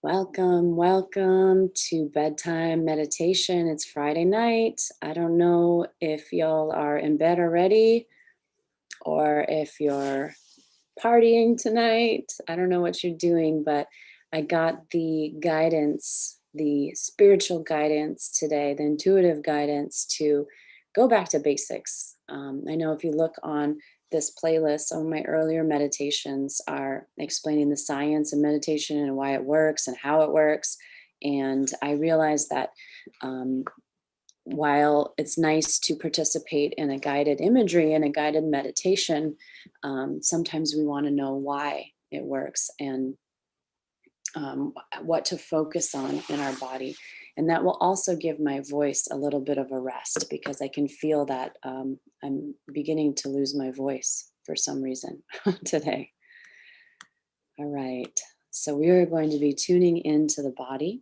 Welcome, welcome to bedtime meditation. It's Friday night. I don't know if y'all are in bed already or if you're partying tonight. I don't know what you're doing, but I got the guidance, the spiritual guidance today, the intuitive guidance to go back to basics. I know if you look on this playlist, some of my earlier meditations are explaining the science of meditation and why it works and how it works. And I realized that um, while it's nice to participate in a guided imagery and a guided meditation, sometimes we want to know why it works and what to focus on in our body. And that will also give my voice a little bit of a rest because I can feel that I'm beginning to lose my voice for some reason today. All right. So we are going to be tuning into the body.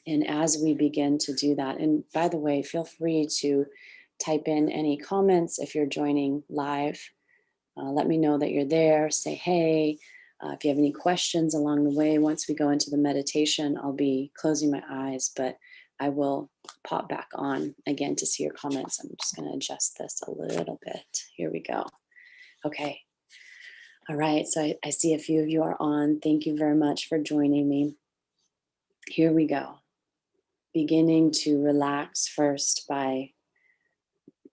And as we begin to do that, and by the way, feel free to type in any comments if you're joining live. Let me know that you're there. Say hey. If you have any questions along the way, once we go into the meditation, I'll be closing my eyes, but I will pop back on again to see your comments. I'm just going to adjust this a little bit. Here we go. Okay. All right. So I see a few of you are on. Thank you very much for joining me. Here we go. Beginning to relax first by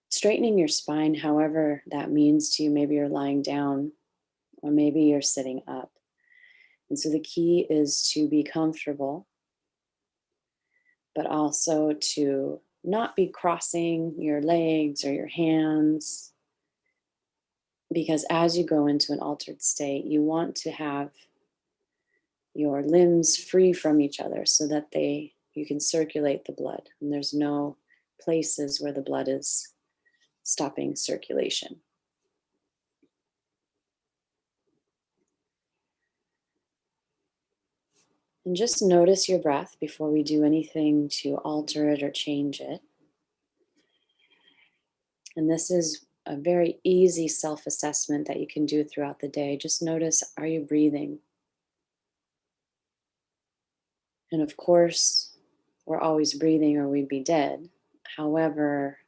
straightening your spine, however that means to you. Maybe you're lying down or maybe you're sitting up. And so the key is to be comfortable, but also to not be crossing your legs or your hands. Because as you go into an altered state, you want to have your limbs free from each other so that you can circulate the blood. And there's no places where the blood is stopping circulation. And just notice your breath before we do anything to alter it or change it. And this is a very easy self-assessment that you can do throughout the day. Just notice, are you breathing? And of course, we're always breathing or we'd be dead. However,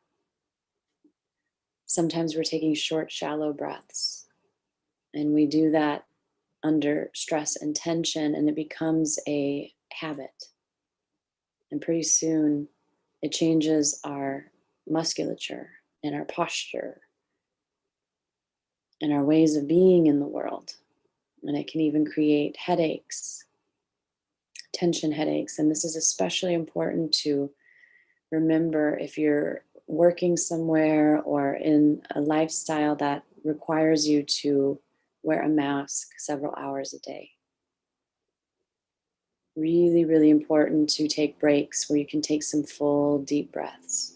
sometimes we're taking short, shallow breaths. And we do that under stress and tension, and it becomes a habit. And pretty soon, it changes our musculature and our posture and our ways of being in the world. And it can even create headaches, tension headaches. And this is especially important to remember if you're working somewhere or in a lifestyle that requires you to wear a mask several hours a day. Really, really important to take breaks where you can take some full, deep breaths.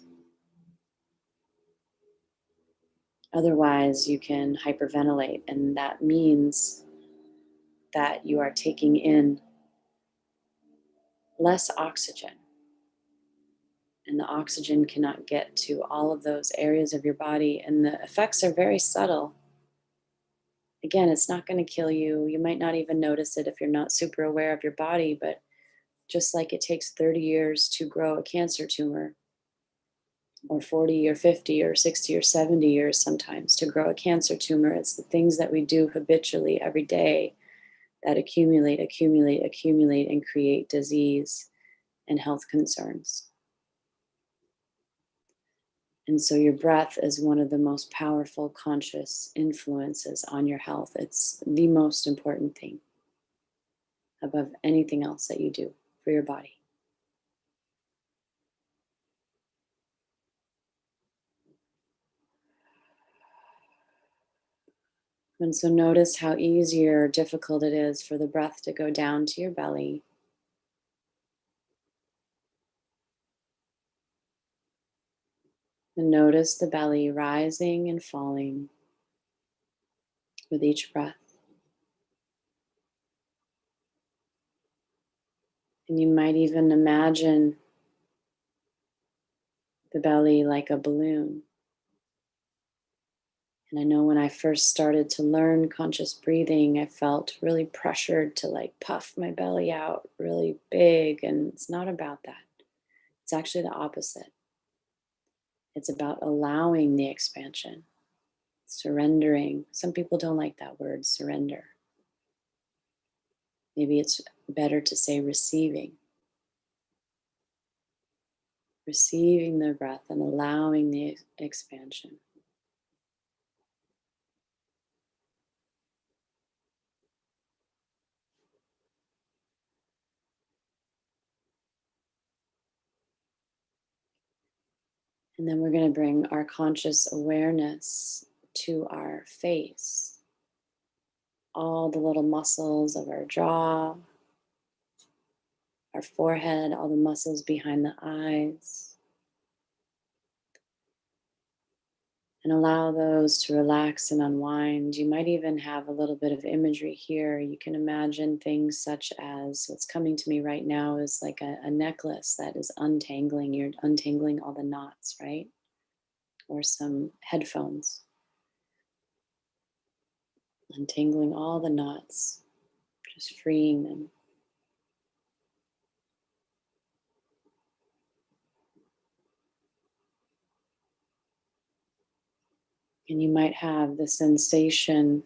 Otherwise, you can hyperventilate, and that means that you are taking in less oxygen. And the oxygen cannot get to all of those areas of your body, and the effects are very subtle. Again, it's not going to kill you. You might not even notice it if you're not super aware of your body, but just like it takes 30 years to grow a cancer tumor, or 40 or 50 or 60 or 70 years sometimes to grow a cancer tumor, it's the things that we do habitually every day that accumulate, accumulate, accumulate, and create disease and health concerns. And so your breath is one of the most powerful conscious influences on your health. It's the most important thing above anything else that you do for your body. And so notice how easy or difficult it is for the breath to go down to your belly. And notice the belly rising and falling with each breath. And you might even imagine the belly like a balloon. And I know when I first started to learn conscious breathing, I felt really pressured to like puff my belly out really big. And it's not about that. It's actually the opposite. It's about allowing the expansion, surrendering. Some people don't like that word, surrender. Maybe it's better to say receiving. Receiving the breath and allowing the expansion. And then we're going to bring our conscious awareness to our face, all the little muscles of our jaw, our forehead, all the muscles behind the eyes, and allow those to relax and unwind. You might even have a little bit of imagery here. You can imagine things such as what's coming to me right now is like a necklace that is untangling. You're untangling all the knots, right? Or some headphones, untangling all the knots, just freeing them. And you might have the sensation,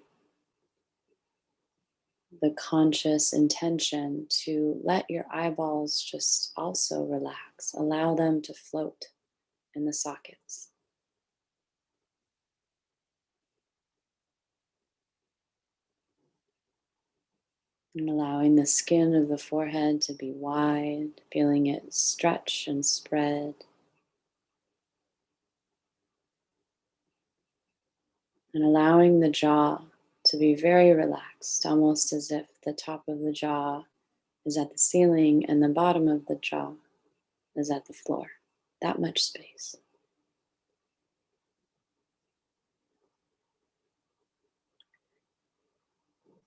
the conscious intention to let your eyeballs just also relax, allow them to float in the sockets. And allowing the skin of the forehead to be wide, feeling it stretch and spread. And allowing the jaw to be very relaxed, almost as if the top of the jaw is at the ceiling and the bottom of the jaw is at the floor. That much space.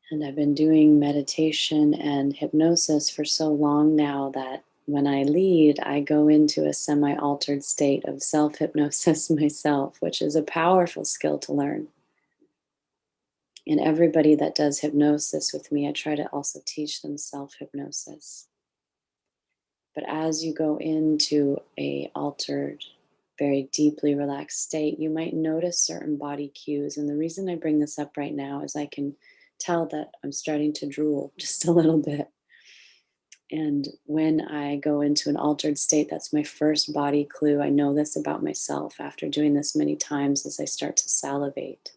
And I've been doing meditation and hypnosis for so long now that when I lead, I go into a semi altered state of self hypnosis myself, which is a powerful skill to learn. And everybody that does hypnosis with me, I try to also teach them self hypnosis. But as you go into a altered, very deeply relaxed state, you might notice certain body cues. And the reason I bring this up right now is I can tell that I'm starting to drool just a little bit. And when I go into an altered state, that's my first body clue. I know this about myself after doing this many times as I start to salivate.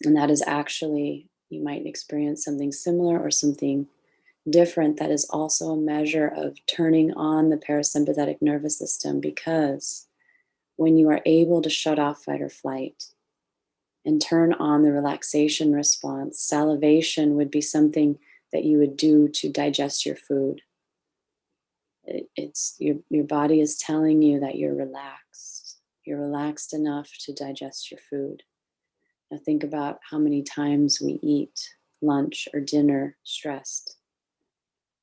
And that is actually, you might experience something similar or something different. That is also a measure of turning on the parasympathetic nervous system, because when you are able to shut off fight or flight and turn on the relaxation response, salivation would be something that you would do to digest your food. It's your body is telling you that you're relaxed. You're relaxed enough to digest your food. Now think about how many times we eat lunch or dinner stressed,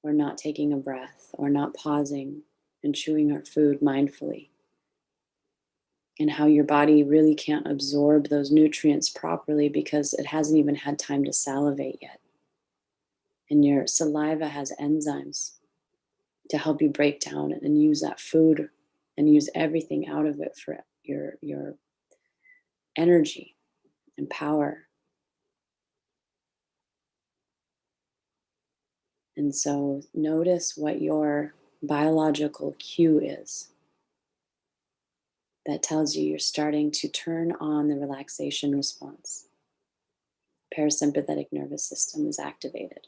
or not taking a breath, or not pausing and chewing our food mindfully. And how your body really can't absorb those nutrients properly because it hasn't even had time to salivate yet. And your saliva has enzymes to help you break down and use that food and use everything out of it for your energy and power. And so notice what your biological cue is that tells you you're starting to turn on the relaxation response. Parasympathetic nervous system is activated.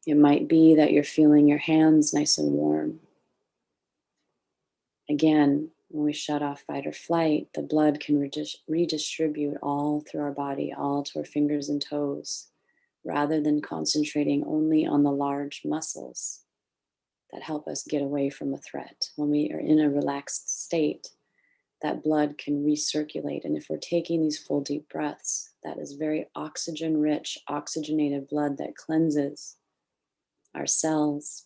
It might be that you're feeling your hands nice and warm. Again, when we shut off fight or flight, the blood can redistribute all through our body, all to our fingers and toes, rather than concentrating only on the large muscles that help us get away from a threat. When we are in a relaxed state, that blood can recirculate. And if we're taking these full deep breaths, that is very oxygen rich, oxygenated blood that cleanses our cells,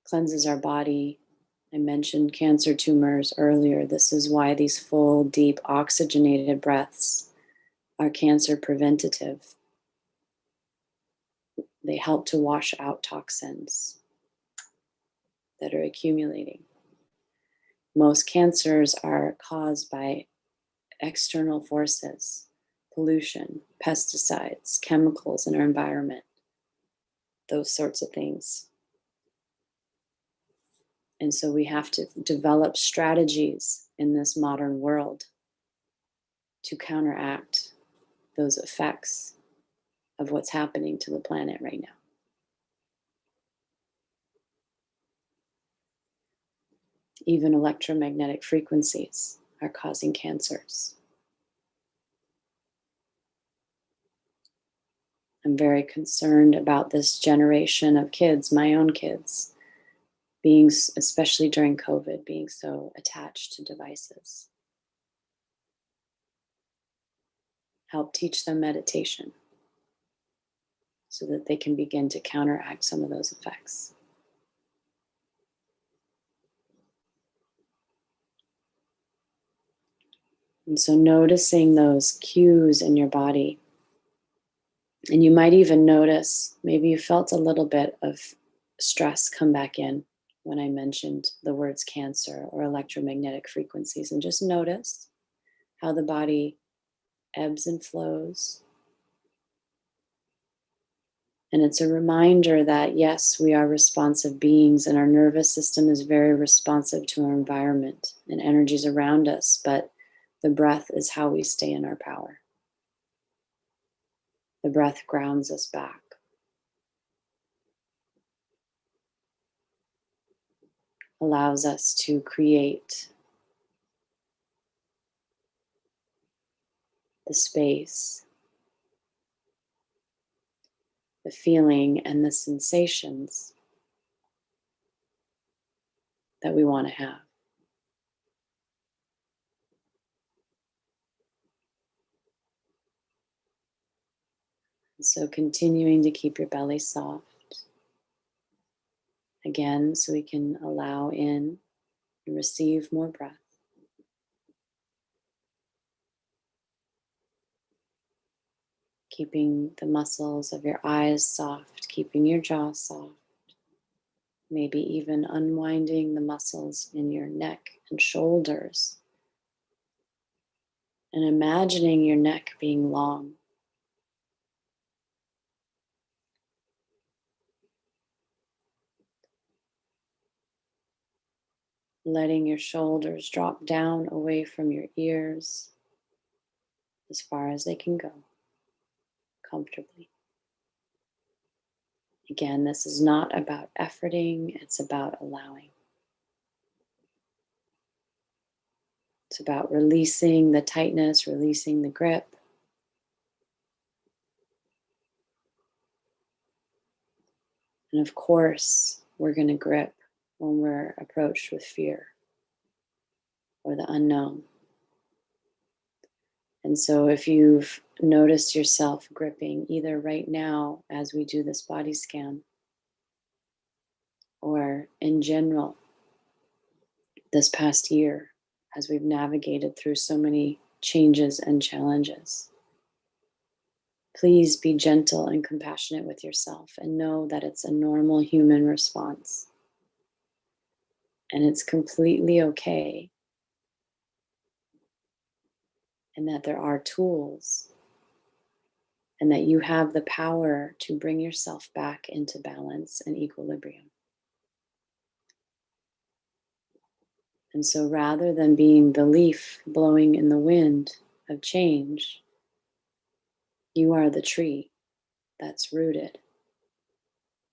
cleanses our body. I mentioned cancer tumors earlier. This is why these full, deep, oxygenated breaths are cancer preventative. They help to wash out toxins that are accumulating. Most cancers are caused by external forces, pollution, pesticides, chemicals in our environment, those sorts of things. And so we have to develop strategies in this modern world to counteract those effects of what's happening to the planet right now. Even electromagnetic frequencies are causing cancers. I'm very concerned about this generation of kids, my own kids, being, especially during COVID, being so attached to devices. Help teach them meditation so that they can begin to counteract some of those effects. And so noticing those cues in your body. And you might even notice, maybe you felt a little bit of stress come back in when I mentioned the words cancer or electromagnetic frequencies, and just notice how the body ebbs and flows. And it's a reminder that yes, we are responsive beings and our nervous system is very responsive to our environment and energies around us, but the breath is how we stay in our power. The breath grounds us back. Allows us to create the space, the feeling, and the sensations that we want to have. And so continuing to keep your belly soft. Again, so we can allow in and receive more breath. Keeping the muscles of your eyes soft, keeping your jaw soft. Maybe even unwinding the muscles in your neck and shoulders. And imagining your neck being long. Letting your shoulders drop down away from your ears as far as they can go, comfortably. Again, this is not about efforting, it's about allowing. It's about releasing the tightness, releasing the grip. And of course, we're going to grip when we're approached with fear or the unknown. And so if you've noticed yourself gripping either right now as we do this body scan or in general this past year as we've navigated through so many changes and challenges, please be gentle and compassionate with yourself and know that it's a normal human response. And it's completely okay. And that there are tools and that you have the power to bring yourself back into balance and equilibrium. And so rather than being the leaf blowing in the wind of change, you are the tree that's rooted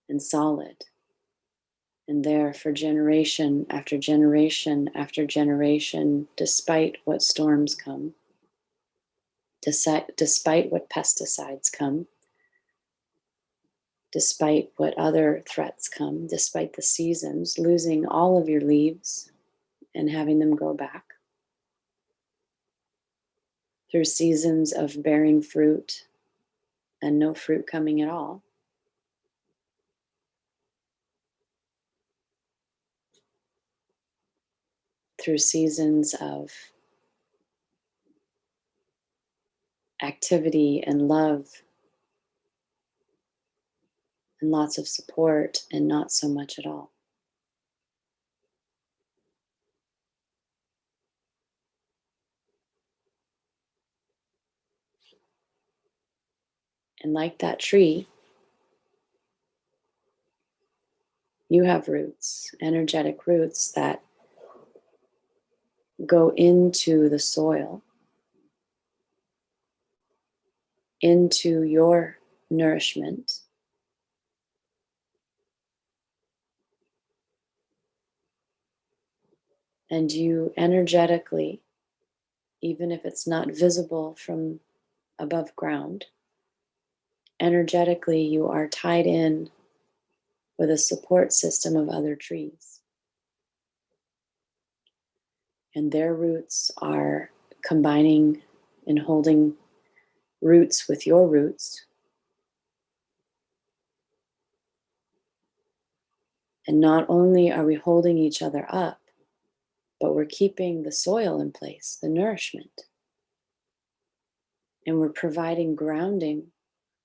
and solid and there for generation after generation after generation, despite what storms come, despite what pesticides come, despite what other threats come, despite the seasons, losing all of your leaves and having them grow back, through seasons of bearing fruit and no fruit coming at all. through seasons of activity and love and lots of support and not so much at all. And like that tree, you have roots, energetic roots that go into the soil, into your nourishment, and you energetically, even if it's not visible from above ground, energetically you are tied in with a support system of other trees. And their roots are combining and holding roots with your roots. And not only are we holding each other up, but we're keeping the soil in place, the nourishment. And we're providing grounding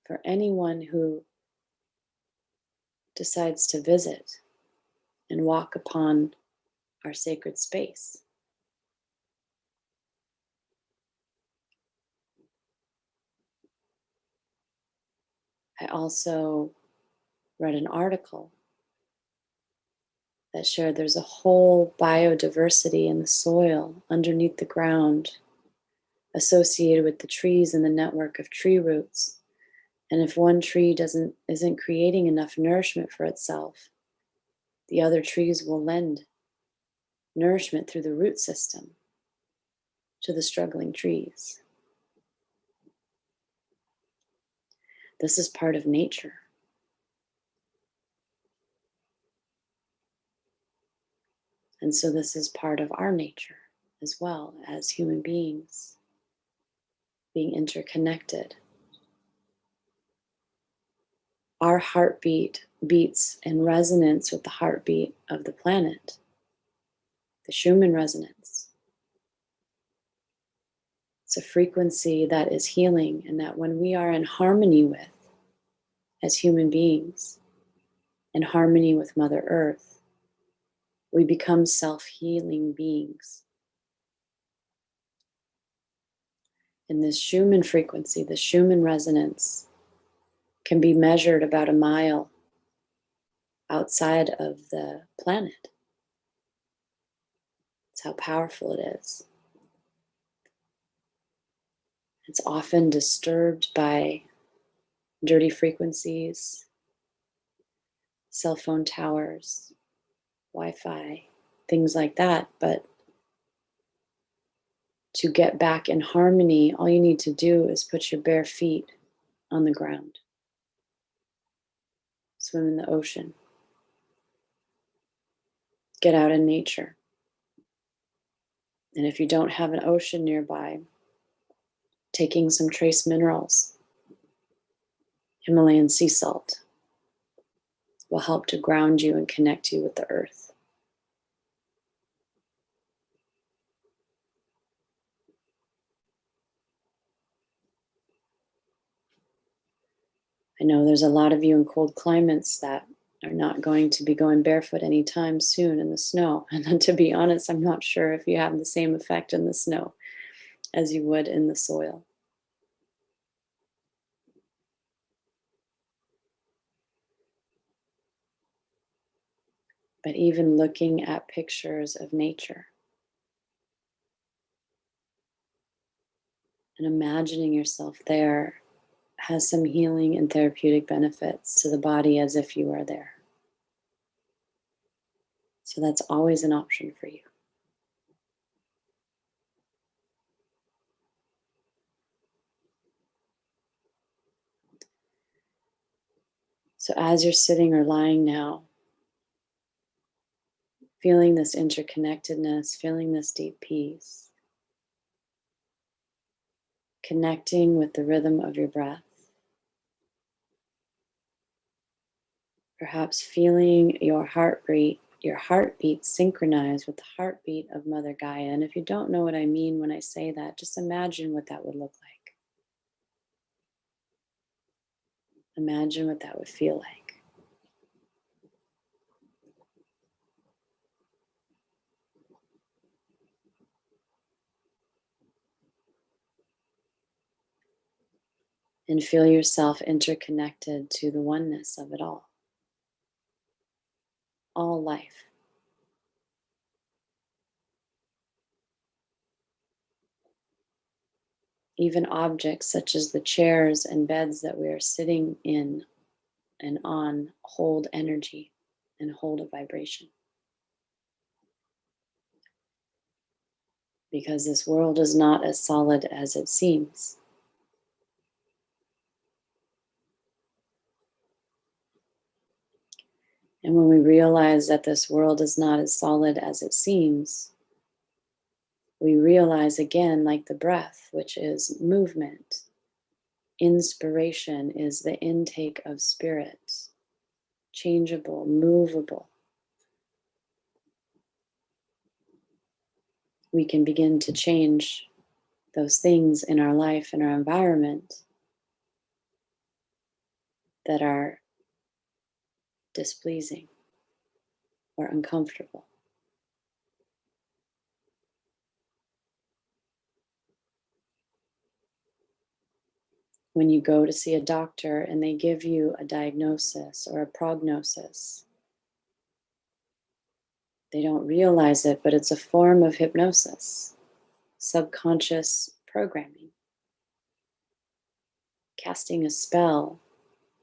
for anyone who decides to visit and walk upon our sacred space. I also read an article that shared there's a whole biodiversity in the soil underneath the ground associated with the trees and the network of tree roots. And if one tree isn't creating enough nourishment for itself, the other trees will lend nourishment through the root system to the struggling trees. This is part of nature. And so this is part of our nature as well as human beings, being interconnected. Our heartbeat beats in resonance with the heartbeat of the planet, the Schumann resonance. It's a frequency that is healing, and that when we are in harmony with, as human beings, in harmony with Mother Earth, we become self-healing beings. And this Schumann frequency, the Schumann resonance, can be measured about a mile outside of the planet. It's how powerful it is. It's often disturbed by dirty frequencies, cell phone towers, Wi-Fi, things like that. But to get back in harmony, all you need to do is put your bare feet on the ground, swim in the ocean, get out in nature. And if you don't have an ocean nearby, taking some trace minerals, Himalayan sea salt, will help to ground you and connect you with the earth. I know there's a lot of you in cold climates that are not going to be going barefoot anytime soon in the snow. And then, to be honest, I'm not sure if you have the same effect in the snow as you would in the soil. But even looking at pictures of nature and imagining yourself there has some healing and therapeutic benefits to the body as if you are there. So that's always an option for you. So as you're sitting or lying now, feeling this interconnectedness, feeling this deep peace, connecting with the rhythm of your breath, perhaps feeling your heart rate your heartbeat synchronized with the heartbeat of Mother Gaia. And if you don't know what I mean when I say that, just imagine what that would look like. Imagine what that would feel like. And feel yourself interconnected to the oneness of it all life. Even objects such as the chairs and beds that we are sitting in and on hold energy and hold a vibration. Because this world is not as solid as it seems. And when we realize that this world is not as solid as it seems, we realize again, like the breath, which is movement, inspiration is the intake of spirit, changeable, movable. We can begin to change those things in our life and our environment that are displeasing or uncomfortable. When you go to see a doctor and they give you a diagnosis or a prognosis, they don't realize it, but it's a form of hypnosis, subconscious programming, casting a spell.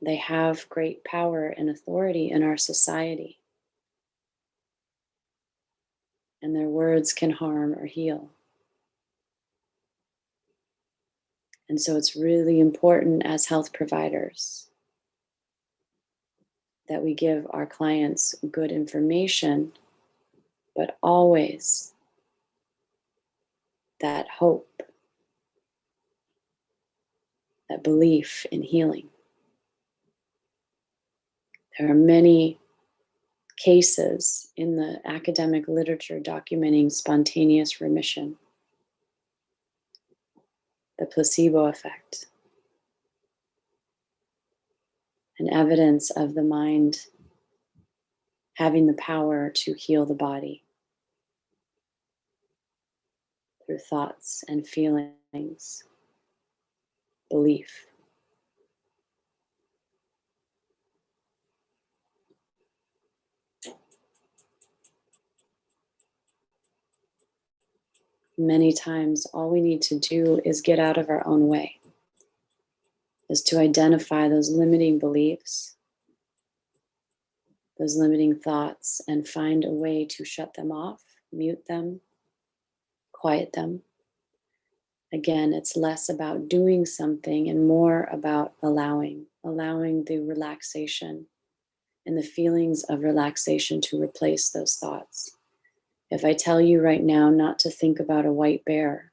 They have great power and authority in our society, and their words can harm or heal. And so it's really important as health providers that we give our clients good information, but always that hope, that belief in healing. There are many cases in the academic literature documenting spontaneous remission, the placebo effect, and evidence of the mind having the power to heal the body through thoughts and feelings, belief. Many times, all we need to do is get out of our own way, is to identify those limiting beliefs, those limiting thoughts, and find a way to shut them off, mute them, quiet them. Again, it's less about doing something and more about allowing the relaxation and the feelings of relaxation to replace those thoughts. If I tell you right now not to think about a white bear,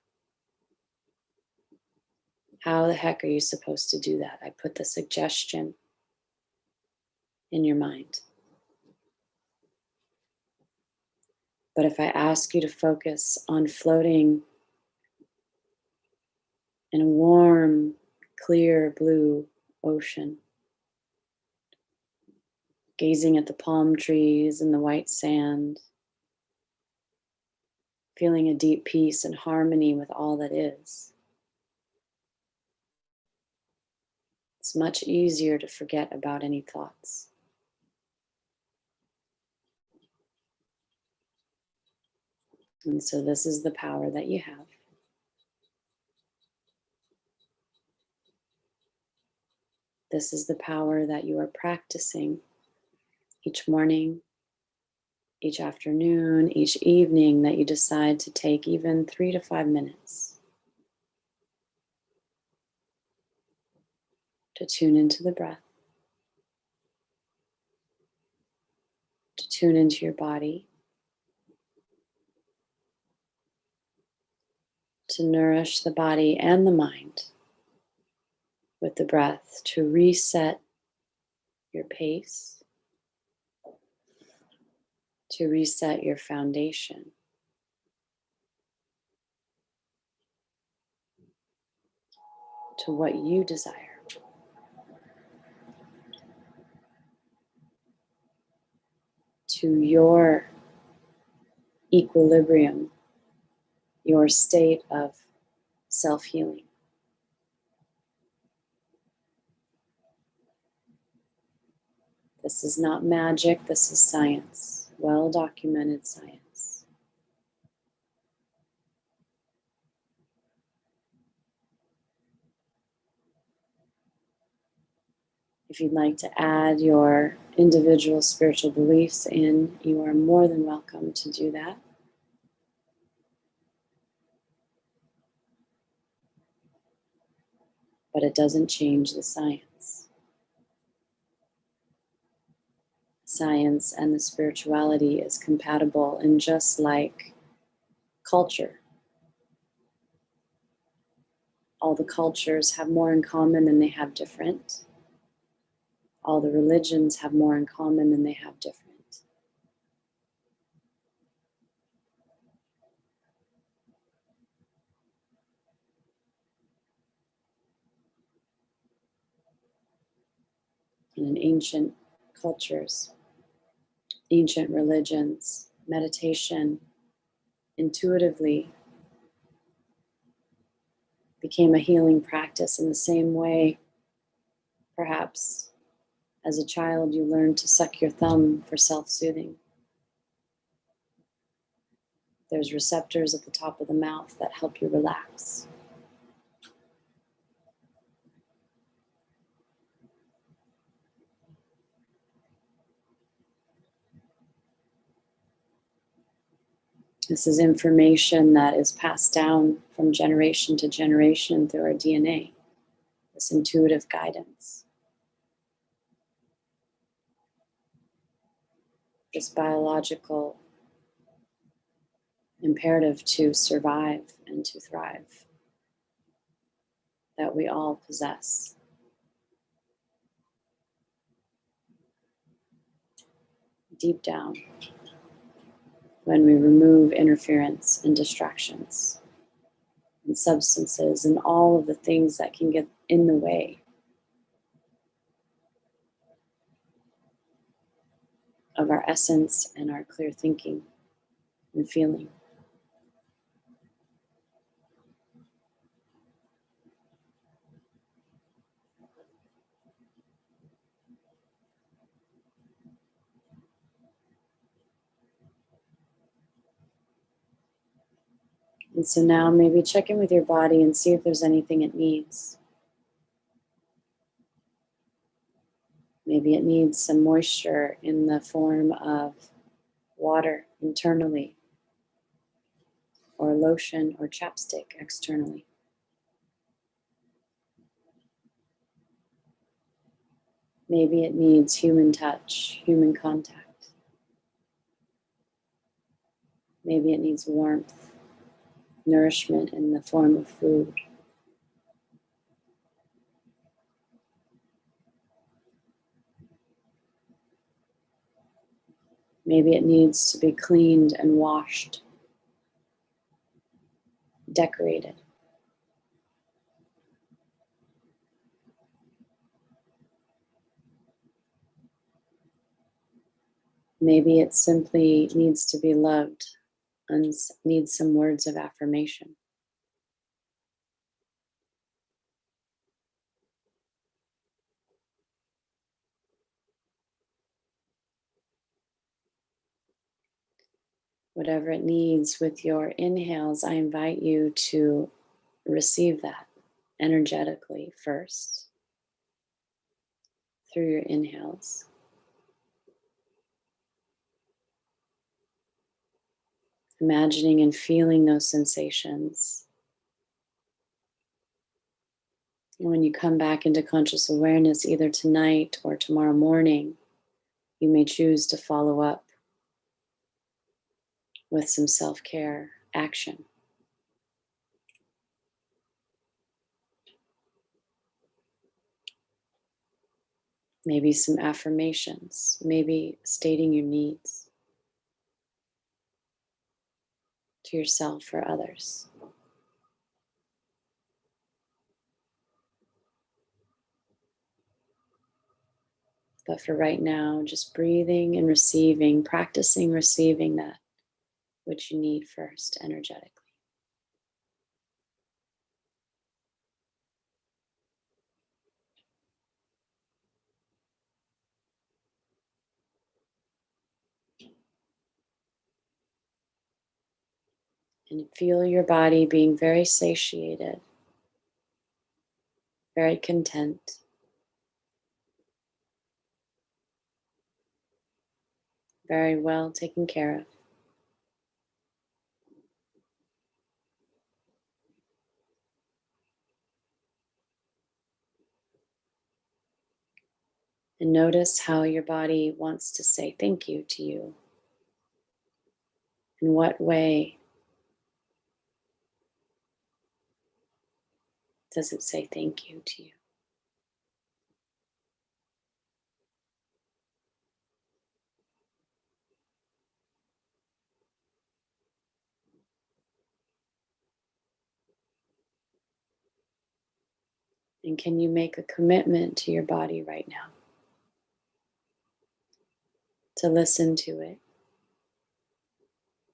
how the heck are you supposed to do that? I put the suggestion in your mind. But if I ask you to focus on floating in a warm, clear blue ocean, gazing at the palm trees and the white sand, feeling a deep peace and harmony with all that is, it's much easier to forget about any thoughts. And so this is the power that you have. This is the power that you are practicing each morning, each afternoon, each evening that you decide to take even 3 to 5 minutes to tune into the breath, to tune into your body, to nourish the body and the mind with the breath, to reset your pace, to reset your foundation, to what you desire, to your equilibrium, your state of self-healing. This is not magic, this is science, well documented science. If you'd like to add your individual spiritual beliefs in, you are more than welcome to do that. But it doesn't change the science. Science and the spirituality is compatible, and just like culture, all the cultures have more in common than they have different. All the religions have more in common than they have different. And in ancient cultures, ancient religions, meditation intuitively became a healing practice in the same way, perhaps, as a child you learned to suck your thumb for self-soothing. There's receptors at the top of the mouth that help you relax. This is information that is passed down from generation to generation through our DNA, this intuitive guidance, this biological imperative to survive and to thrive that we all possess. Deep down, when we remove interference and distractions and substances and all of the things that can get in the way of our essence and our clear thinking and feeling. And so now maybe check in with your body and see if there's anything it needs. Maybe it needs some moisture in the form of water internally, or lotion or chapstick externally. Maybe it needs human touch, human contact. Maybe it needs warmth, nourishment in the form of food. Maybe it needs to be cleaned and washed, decorated. Maybe it simply needs to be loved and needs some words of affirmation. Whatever it needs with your inhales, I invite you to receive that energetically first through your inhales. Imagining and feeling those sensations. And when you come back into conscious awareness, either tonight or tomorrow morning, you may choose to follow up with some self-care action. Maybe some affirmations, maybe stating your needs. to yourself or others. But for right now, just breathing and receiving, practicing receiving that which you need first energetically. And feel your body being very satiated, very content, very well taken care of. And notice how your body wants to say thank you to you. In what way does it say thank you to you? And can you make a commitment to your body right now to listen to it,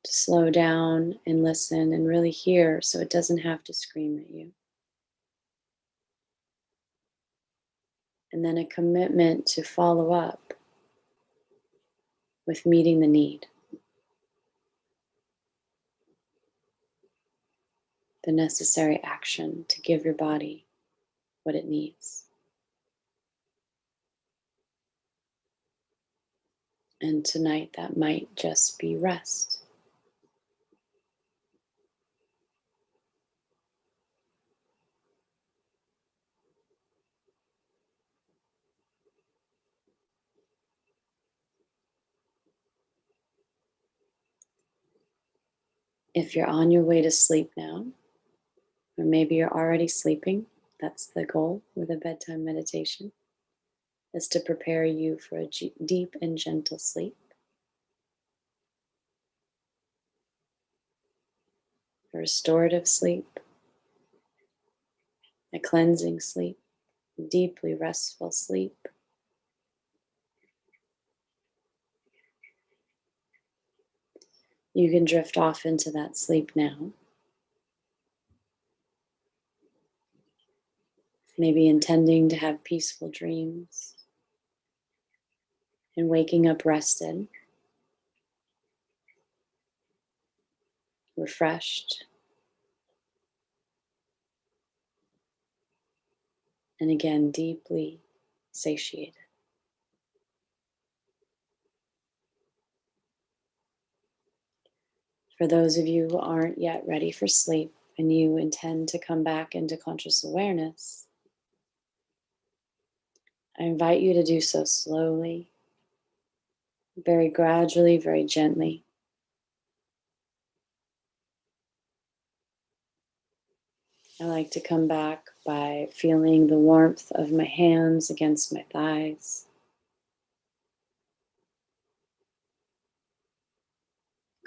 to slow down and listen and really hear so it doesn't have to scream at you? And then a commitment to follow up with meeting the need, the necessary action to give your body what it needs. And tonight, that might just be rest. If you're on your way to sleep now, or maybe you're already sleeping, that's the goal with a bedtime meditation, is to prepare you for a deep and gentle sleep, a restorative sleep, a cleansing sleep, deeply restful sleep. You can drift off into that sleep now, maybe intending to have peaceful dreams and waking up rested, refreshed, and again, deeply satiated. For those of you who aren't yet ready for sleep and you intend to come back into conscious awareness, I invite you to do so slowly, very gradually, very gently. I like to come back by feeling the warmth of my hands against my thighs,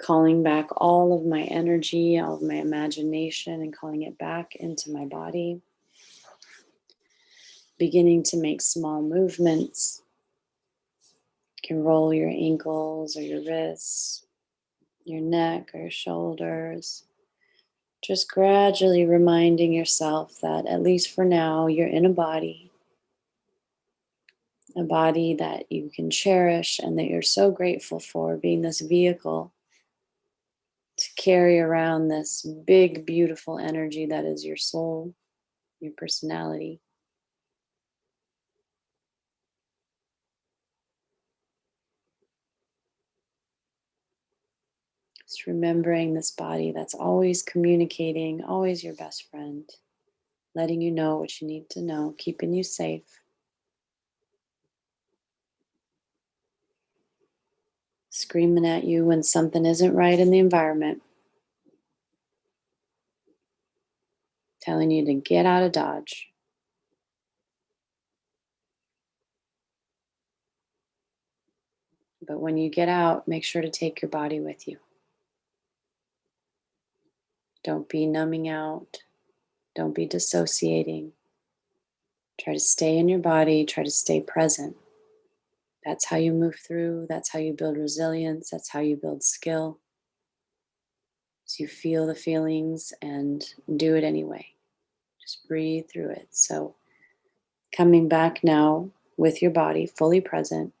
calling back all of my energy, all of my imagination, and calling it back into my body. Beginning to make small movements. You can roll your ankles or your wrists, your neck or your shoulders. Just gradually reminding yourself that, at least for now, you're in a body that you can cherish and that you're so grateful for being this vehicle to carry around this big, beautiful energy that is your soul, your personality. Just remembering this body that's always communicating, always your best friend, letting you know what you need to know, keeping you safe, screaming at you when something isn't right in the environment, telling you to get out of Dodge. But when you get out, make sure to take your body with you. Don't be numbing out. Don't be dissociating. Try to stay in your body. Try to stay present. That's how you move through. That's how you build resilience. That's how you build skill. So you feel the feelings and do it anyway. Just breathe through it. So coming back now with your body fully present,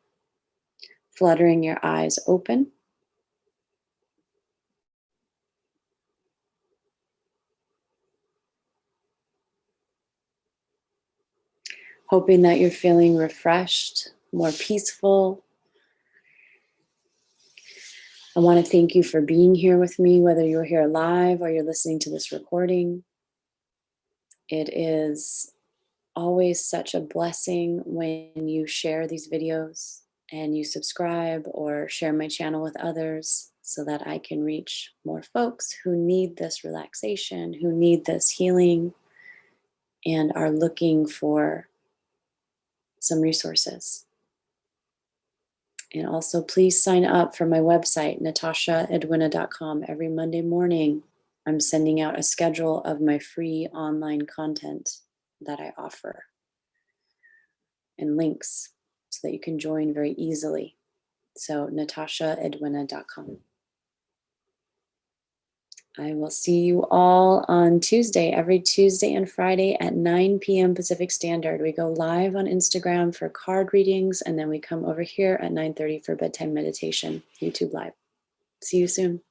fluttering your eyes open. Hoping that you're feeling refreshed, more peaceful. I want to thank you for being here with me, whether you're here live or you're listening to this recording. It is always such a blessing when you share these videos and you subscribe or share my channel with others so that I can reach more folks who need this relaxation, who need this healing, and are looking for some resources. And also, please sign up for my website, natashaedwina.com. Every Monday morning, I'm sending out a schedule of my free online content that I offer and links so that you can join very easily. So, natashaedwina.com. I will see you all on Tuesday, every Tuesday and Friday at 9 p.m. Pacific Standard. We go live on Instagram for card readings, and then we come over here at 9:30 for bedtime meditation, YouTube Live. See you soon.